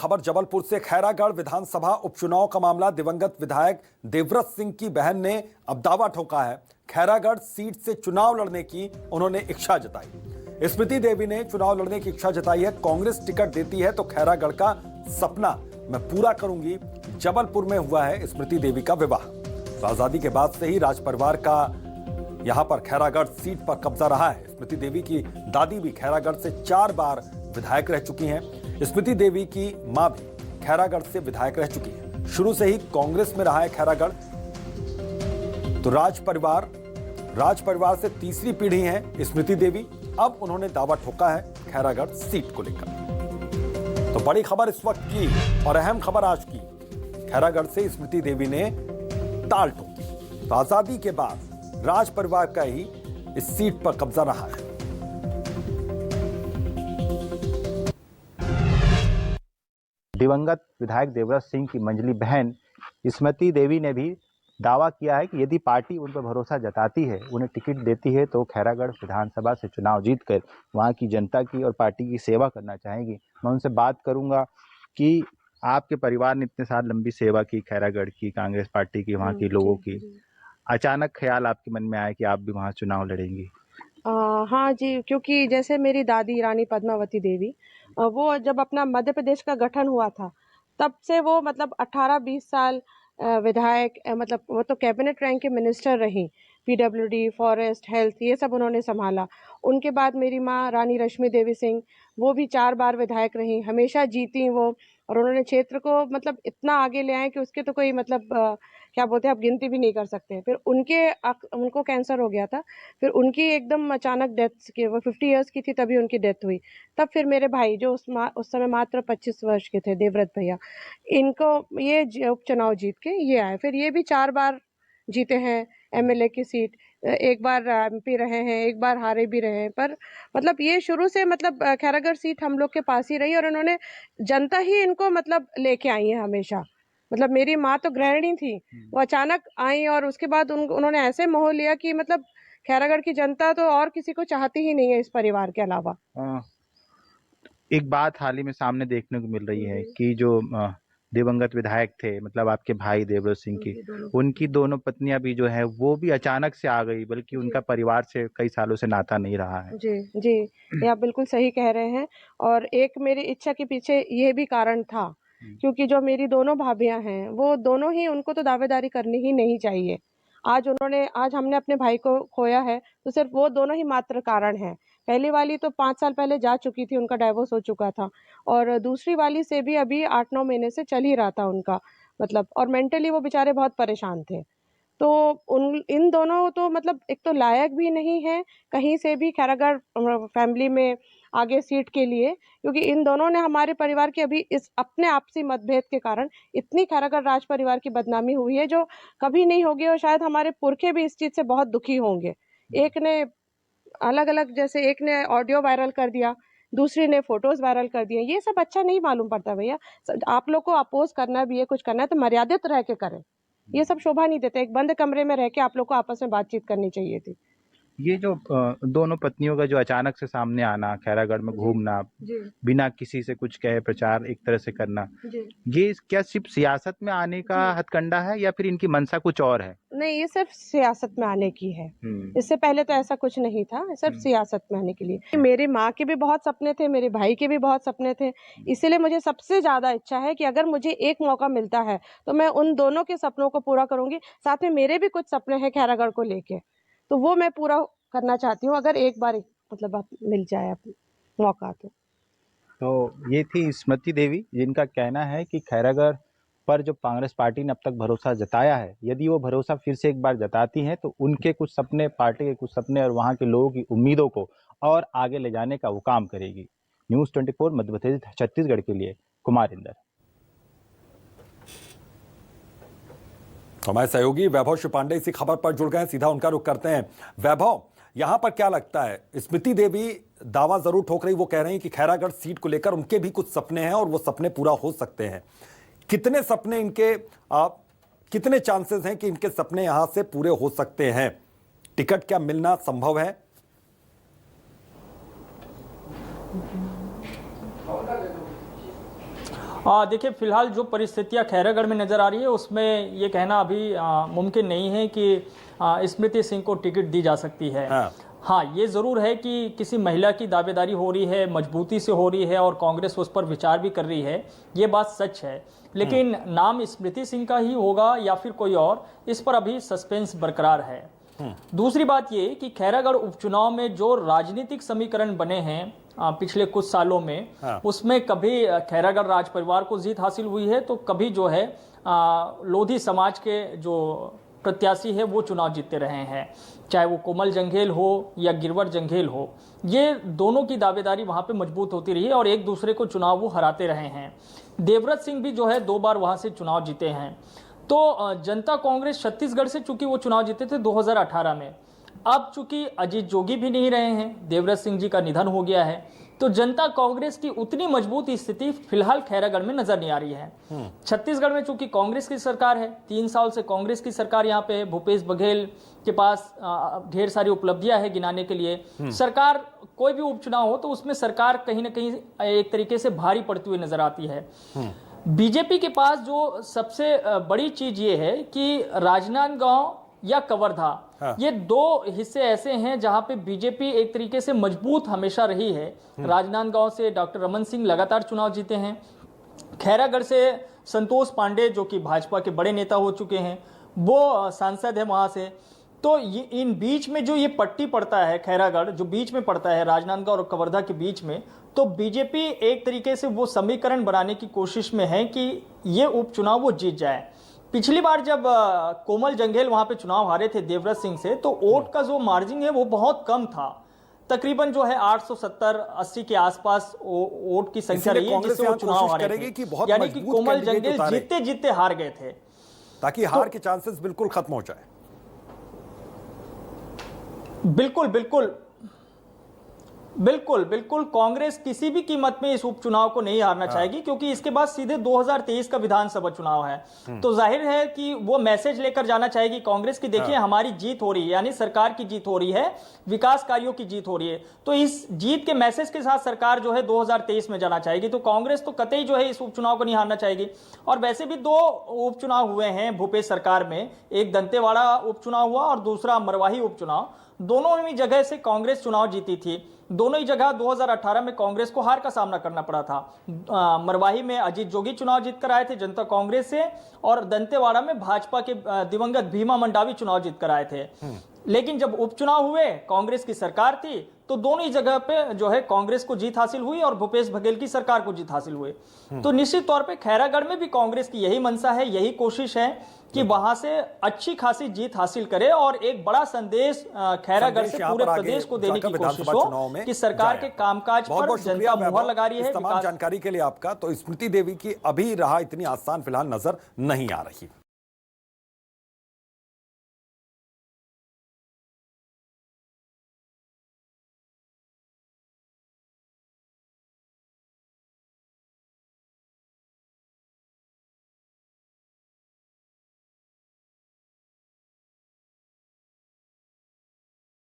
खबर जबलपुर से। खैरागढ़ विधानसभा उपचुनाव का मामला, दिवंगत विधायक देवव्रत सिंह की बहन ने अब दावा ठोका है। खैरागढ़ सीट से चुनाव लड़ने की उन्होंने इच्छा जताई। स्मृति देवी ने चुनाव लड़ने की इच्छा जताई है। कांग्रेस टिकट देती है तो खैरागढ़ का सपना मैं पूरा करूंगी। जबलपुर में हुआ है स्मृति देवी का विवाह। तो आजादी के बाद से ही राज परिवार का यहां पर खैरागढ़ सीट पर कब्जा रहा है। स्मृति देवी की दादी भी खैरागढ़ से 4 बार विधायक रह चुकी हैं। स्मृति देवी की मां भी खैरागढ़ से विधायक रह चुकी है। शुरू से ही कांग्रेस में रहा है खैरागढ़। तो राज परिवार से तीसरी पीढ़ी है स्मृति देवी। अब उन्होंने दावा ठोका है खैरागढ़ सीट को लेकर। तो बड़ी खबर इस वक्त की और अहम खबर आज की, खैरागढ़ से स्मृति देवी ने ताल ठोकी। तो आजादी के बाद राज परिवार का ही इस सीट पर कब्जा रहा है। दिवंगत विधायक देवव्रत सिंह की मंझली बहन स्मृति देवी ने भी दावा किया है कि यदि पार्टी उन पर भरोसा जताती है, उन्हें टिकट देती है, तो खैरागढ़ विधानसभा से चुनाव जीतकर वहां की जनता की और पार्टी की सेवा करना चाहेंगी। मैं उनसे बात करूंगा कि आपके परिवार ने इतने साल लंबी सेवा की खैरागढ़ की, कांग्रेस पार्टी की, वहाँ के लोगों की, अचानक ख्याल आपके मन में आया कि आप भी वहाँ चुनाव लड़ेंगी? हाँ जी, क्योंकि जैसे मेरी दादी रानी पद्मावती देवी, वो जब अपना मध्य प्रदेश का गठन हुआ था, तब से वो मतलब 18-20 साल विधायक, मतलब वो तो कैबिनेट रैंक के मिनिस्टर रही। पीडब्ल्यूडी, फॉरेस्ट, हेल्थ, ये सब उन्होंने संभाला। उनके बाद मेरी माँ रानी रश्मि देवी सिंह, वो भी 4 बार विधायक रही, हमेशा जीती वो। और उन्होंने क्षेत्र को मतलब इतना आगे ले आए कि उसके तो कोई मतलब क्या बोलते हैं, आप गिनती भी नहीं कर सकते। फिर उनको कैंसर हो गया था। फिर उनकी एकदम अचानक डेथ की, वो 50 इयर्स की थी तभी उनकी डेथ हुई। तब फिर मेरे भाई जो उस समय मात्र 25 वर्ष के थे, देवव्रत भैया, इनको ये उपचुनाव जीत के ये आए। फिर ये भी 4 बार जीते हैं एमएलए की सीट। एक बार एमपी रहे हैं, एक बार हारे भी रहे हैं। पर मतलब ये शुरू से मतलब खैरागढ़ सीट हम लोग के पास ही रही और उन्होंने जनता ही इनको मतलब लेके आई है हमेशा। मतलब मेरी माँ तो गृहिणी थी, वो अचानक आई और उसके बाद उन्होंने ऐसे मोह लिया कि मतलब खैरागढ़ की जनता तो और किसी को चाहती ही नहीं है इस परिवार के अलावा। एक बात हाल ही में सामने देखने को मिल रही है कि जो दिवंगत विधायक थे, मतलब आपके भाई देवव्रत सिंह की, उनकी दोनों पत्नियां भी जो है वो भी अचानक से आ गई, बल्कि उनका परिवार से कई सालों से नाता नहीं रहा है। जी जी, ये आप बिल्कुल सही कह रहे हैं। और एक मेरी इच्छा के पीछे ये भी कारण था, क्योंकि जो मेरी दोनों भाभियां हैं, वो दोनों ही, उनको तो दावेदारी करनी ही नहीं चाहिए। आज हमने अपने भाई को खोया है, तो सिर्फ वो दोनों ही मात्र कारण है। पहली वाली तो 5 साल पहले जा चुकी थी, उनका डाइवोर्स हो चुका था। और दूसरी वाली से भी अभी 8-9 महीने से चल ही रहा था उनका, मतलब, और मेंटली वो बेचारे बहुत परेशान थे। तो इन दोनों तो मतलब एक तो लायक भी नहीं है कहीं से भी खैरागढ़ फैमिली में आगे सीट के लिए, क्योंकि इन दोनों ने हमारे परिवार की अभी इस अपने आपसी मतभेद के कारण इतनी खैरागढ़ राज परिवार की बदनामी हुई है जो कभी नहीं होगी। और शायद हमारे पुरखे भी इस चीज से बहुत दुखी होंगे। एक ने अलग अलग, जैसे एक ने ऑडियो वायरल कर दिया, दूसरी ने फोटोज वायरल कर दिए। ये सब अच्छा नहीं मालूम पड़ता भैया। आप लोग को अपोज करना भी है, कुछ करना है तो मर्यादित रह के करें। ये सब शोभा नहीं देते। एक बंद कमरे में रह के आप लोग को आपस में बातचीत करनी चाहिए थी। ये जो दोनों पत्नियों का जो अचानक से सामने आना, खैरागढ़ में घूमना, बिना किसी से कुछ कहे प्रचार एक तरह से करना, ये क्या सिर्फ सियासत में आने का हथकंडा है या फिर इनकी मंशा कुछ और है? नहीं, ये सिर्फ सियासत में आने की है। इससे पहले तो ऐसा कुछ नहीं था, सिर्फ सियासत में आने के लिए। मेरी माँ के भी बहुत सपने थे, मेरे भाई के भी बहुत सपने थे। इसीलिए मुझे सबसे ज्यादा इच्छा है कि अगर मुझे एक मौका मिलता है तो मैं उन दोनों के सपनों को पूरा करूंगी। साथ में मेरे भी कुछ सपने हैं खैरागढ़ को लेके, तो वो मैं पूरा करना चाहती हूँ अगर एक बार मतलब आप मिल जाए मौका तो ये थी स्मृति देवी, जिनका कहना है कि खैरागढ़ पर जो कांग्रेस पार्टी ने अब तक भरोसा जताया है, यदि वो भरोसा फिर से एक बार जताती है तो उनके कुछ सपने, पार्टी के कुछ सपने और वहाँ के लोगों की उम्मीदों को और आगे ले जाने का वो काम करेगी। न्यूज़ 24 मध्य प्रदेश छत्तीसगढ़ के लिए कुमार इंदर। हमारे सहयोगी वैभव शिपांडे इसी खबर पर जुड़ गए, सीधा उनका रुख करते हैं। वैभव, यहां पर क्या लगता है, स्मृति देवी दावा जरूर ठोक रही, वो कह रही हैं कि खैरागढ़ सीट को लेकर उनके भी कुछ सपने हैं और वो सपने पूरा हो सकते हैं। कितने सपने इनके, कितने चांसेस हैं कि इनके सपने यहां से पूरे हो सकते हैं? टिकट क्या मिलना संभव है? देखिए, फिलहाल जो परिस्थितियां खैरागढ़ में नज़र आ रही है उसमें ये कहना अभी मुमकिन नहीं है कि स्मृति सिंह को टिकट दी जा सकती है। हाँ, ये ज़रूर है कि किसी महिला की दावेदारी हो रही है, मजबूती से हो रही है और कांग्रेस उस पर विचार भी कर रही है, ये बात सच है। लेकिन नाम स्मृति सिंह का ही होगा या फिर कोई और, इस पर अभी सस्पेंस बरकरार है। दूसरी बात ये कि खैरागढ़ उपचुनाव में जो राजनीतिक समीकरण बने हैं पिछले कुछ सालों में, उसमें कभी खैरागढ़ राज परिवार को जीत हासिल हुई है तो कभी जो है लोधी समाज के जो प्रत्याशी है वो चुनाव जीतते रहे हैं, चाहे वो कोमल जंघेल हो या गिरवर जंघेल हो। ये दोनों की दावेदारी वहाँ पे मजबूत होती रही है और एक दूसरे को चुनाव वो हराते रहे हैं। देवव्रत सिंह भी जो है 2 बार वहाँ से चुनाव जीते हैं। तो जनता कांग्रेस छत्तीसगढ़ से चूंकि वो चुनाव जीते थे 2018 में, अब चूंकि अजीत जोगी भी नहीं रहे हैं, देवव्रत सिंह जी का निधन हो गया है, तो जनता कांग्रेस की उतनी मजबूत स्थिति फिलहाल खैरागढ़ में नजर नहीं आ रही है। छत्तीसगढ़ में चूंकि कांग्रेस की सरकार है, 3 साल से कांग्रेस की सरकार यहाँ पे है, भूपेश बघेल के पास ढेर सारी उपलब्धियां है गिनाने के लिए। सरकार कोई भी उपचुनाव हो तो उसमें सरकार कहीं ना कहीं एक तरीके से भारी पड़ती हुई नजर आती है। बीजेपी के पास जो सबसे बड़ी चीज ये है कि राजनांदगांव या कवर्धा, ये 2 हिस्से ऐसे हैं जहां पे बीजेपी एक तरीके से मजबूत हमेशा रही है। राजनांदगांव से डॉक्टर रमन सिंह लगातार चुनाव जीते हैं, खैरागढ़ से संतोष पांडे जो कि भाजपा के बड़े नेता हो चुके हैं वो सांसद है वहां से। तो ये इन बीच में जो ये पट्टी पड़ता है, खैरागढ़ जो बीच में पड़ता है राजनांदगांव और कवर्धा के बीच में, तो बीजेपी एक तरीके से वो समीकरण बनाने की कोशिश में है कि ये उपचुनाव वो जीत जाए। पिछली बार जब कोमल जंघेल वहां पे चुनाव हारे थे देवव्रत सिंह से, तो वोट का जो मार्जिन है वो बहुत कम था, तकरीबन जो है 870-80 के आसपास वोट की संख्या रही है जिससे वो चुनाव हारे थे। यानी कि कोमल जंघेल जीतते जीतते हार गए थे, ताकि हार के चांसेस बिल्कुल खत्म हो जाए। बिल्कुल बिल्कुल बिल्कुल बिल्कुल कांग्रेस किसी भी कीमत में इस उपचुनाव को नहीं हारना चाहेगी, क्योंकि इसके बाद सीधे 2023 का विधानसभा चुनाव है। तो जाहिर है कि वो मैसेज लेकर जाना चाहेगी कांग्रेस की, देखिए हमारी जीत हो रही है, यानी सरकार की जीत हो रही है, विकास कार्यों की जीत हो रही है। तो इस जीत के मैसेज के साथ सरकार जो है 2023 में जाना चाहेगी। तो कांग्रेस तो कतई जो है इस उपचुनाव को नहीं हारना चाहेगी। और वैसे भी 2 उपचुनाव हुए हैं भूपेश सरकार में, एक दंतेवाड़ा उपचुनाव हुआ और दूसरा मरवाही उपचुनाव। दोनों ही जगह से कांग्रेस चुनाव जीती थी। दोनों ही जगह 2018 में कांग्रेस को हार का सामना करना पड़ा था। मरवाही में अजीत जोगी चुनाव जीत कर आए थे जनता कांग्रेस से, और दंतेवाड़ा में भाजपा के दिवंगत भीमा मंडावी चुनाव जीत कर आए थे। लेकिन जब उपचुनाव हुए, कांग्रेस की सरकार थी, तो दोनों ही जगह पे जो है कांग्रेस को जीत हासिल हुई और भूपेश बघेल की सरकार को जीत हासिल हुई। तो निश्चित तौर पे खैरागढ़ में भी कांग्रेस की यही मंशा है, यही कोशिश है कि वहां से अच्छी खासी जीत हासिल करे और एक बड़ा संदेश खैरागढ़ से पूरे प्रदेश को देने की कोशिश हो कि सरकार के कामकाज पर जनता मुहर लगा रही है। तमाम जानकारी के लिए आपका। तो स्मृति देवी की अभी राह इतनी आसान फिलहाल नजर नहीं आ रही।